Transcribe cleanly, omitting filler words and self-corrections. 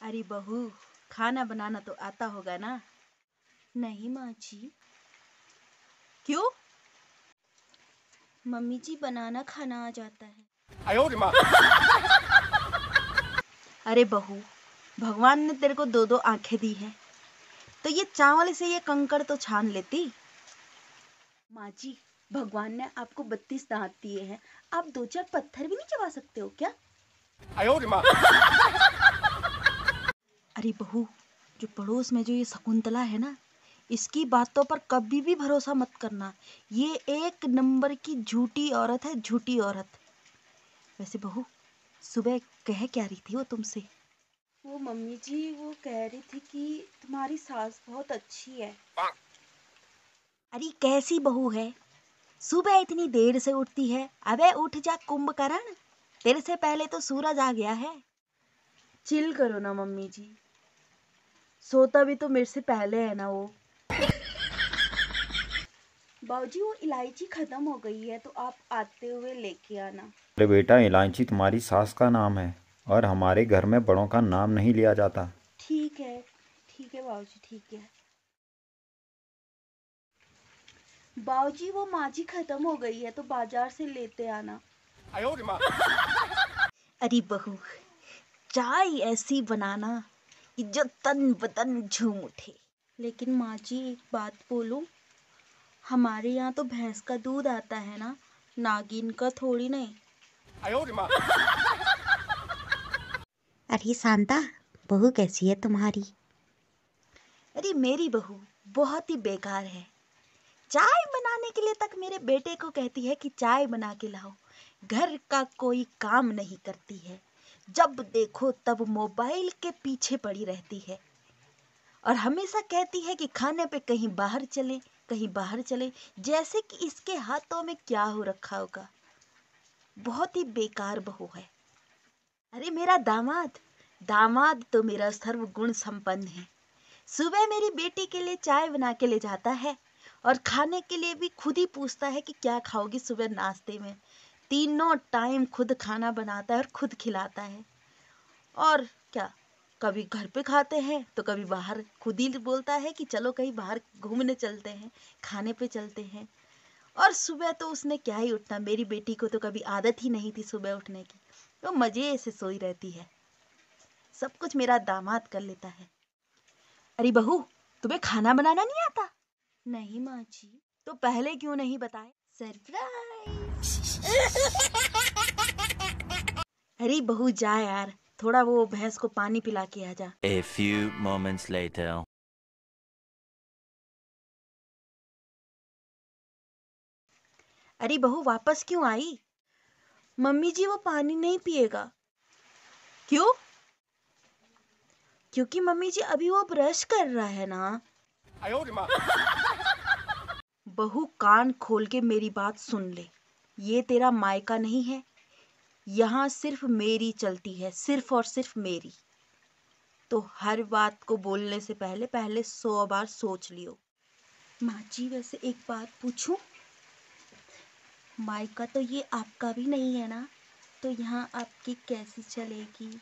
अरे बहू, खाना बनाना तो आता होगा ना? नहीं माँ जी। क्यों? मम्मी जी बनाना खाना आ जाता है। अरे बहू, भगवान ने तेरे को दो दो आंखें दी हैं, तो ये चावल से ये कंकड़ तो छान लेती। माँ जी, भगवान ने आपको 32 दांत दिए हैं, आप दो चार पत्थर भी नहीं चबा सकते हो क्या? अरे बहू, जो पड़ोस में जो ये शकुंतला है ना, इसकी बातों पर कभी भी भरोसा मत करना। ये एक नंबर की झूठी औरत है, झूठी औरत। वैसे बहू, सुबह कह क्या रही थी वो तुमसे? वो मम्मी जी, वो कह रही थी कि तुम्हारी सास बहुत अच्छी है। अरे कैसी बहू है, सुबह इतनी देर से उठती है? अबे उठ जा कुंभकर्ण, तेरे से पहले तो सूरज आ गया है। चिल करो ना मम्मी जी, सोता भी तो मेरे से पहले है ना वो। बाबूजी, वो इलायची खत्म हो गई है, तो आप आते हुए लेके आना। अरे बेटा, इलायची तुम्हारी सास का नाम है और हमारे घर में बड़ों का नाम नहीं लिया जाता। ठीक है, ठीक है बाबूजी, ठीक है। बाबूजी, वो माजी खत्म हो गई है, तो बाजार से लेते आना। अरे बहू, चाय ऐसी बनाना कि जो तन बदन झूम उठे। लेकिन माँ जी, एक बात बोलूं, हमारे यहाँ तो भैंस का दूध आता है ना, नागिन का थोड़ी नहीं। अरे शांता, बहू कैसी है तुम्हारी? अरे मेरी बहू बहुत ही बेकार है। चाय बनाने के लिए तक मेरे बेटे को कहती है कि चाय बना के लाओ, घर का कोई काम नहीं करती है। जब देखो तब मोबाइल के पीछे पड़ी रहती है और हमेशा कहती है कि खाने पे कहीं बाहर चले, कहीं बाहर चले, जैसे कि इसके हाथों में क्या हो रखा होगा। बहुत ही बेकार बहू है। अरे मेरा दामाद, दामाद तो मेरा सर्वगुण संपन्न है। सुबह मेरी बेटी के लिए चाय बना के ले जाता है और खाने के लिए भी खुद ही पूछता है कि क्या खाओगी सुबह नाश्ते में। तीनों टाइम खुद खाना बनाता है और खुद खिलाता है। और क्या, कभी घर पे खाते हैं तो कभी बाहर, खुद ही बोलता है कि चलो कहीं बाहर घूमने चलते हैं, खाने पे चलते हैं। और सुबह तो उसने क्या ही उठना, मेरी बेटी को तो कभी आदत ही नहीं थी सुबह उठने की, तो मजे से सोई रहती है। सब कुछ मेरा दामाद कर लेता है। अरे बहू, तुम्हें खाना बनाना नहीं आता? नहीं माँ जी। तो पहले क्यों नहीं बताए? सरप्राइज। अरे बहू जा यार, थोड़ा वो भैंस को पानी पिला के आ जा। A few moments later. अरे बहू वापस क्यों आई? मम्मी जी, वो पानी नहीं पिएगा। क्यों? क्योंकि मम्मी जी अभी वो ब्रश कर रहा है ना। बहू कान खोल के मेरी बात सुन ले, ये तेरा मायका नहीं है। यहाँ सिर्फ मेरी चलती है, सिर्फ और सिर्फ मेरी। तो हर बात को बोलने से पहले पहले 100 बार सोच लियो। माँ जी, वैसे एक बात पूछूं? मायका तो ये आपका भी नहीं है ना, तो यहाँ आपकी कैसी चलेगी?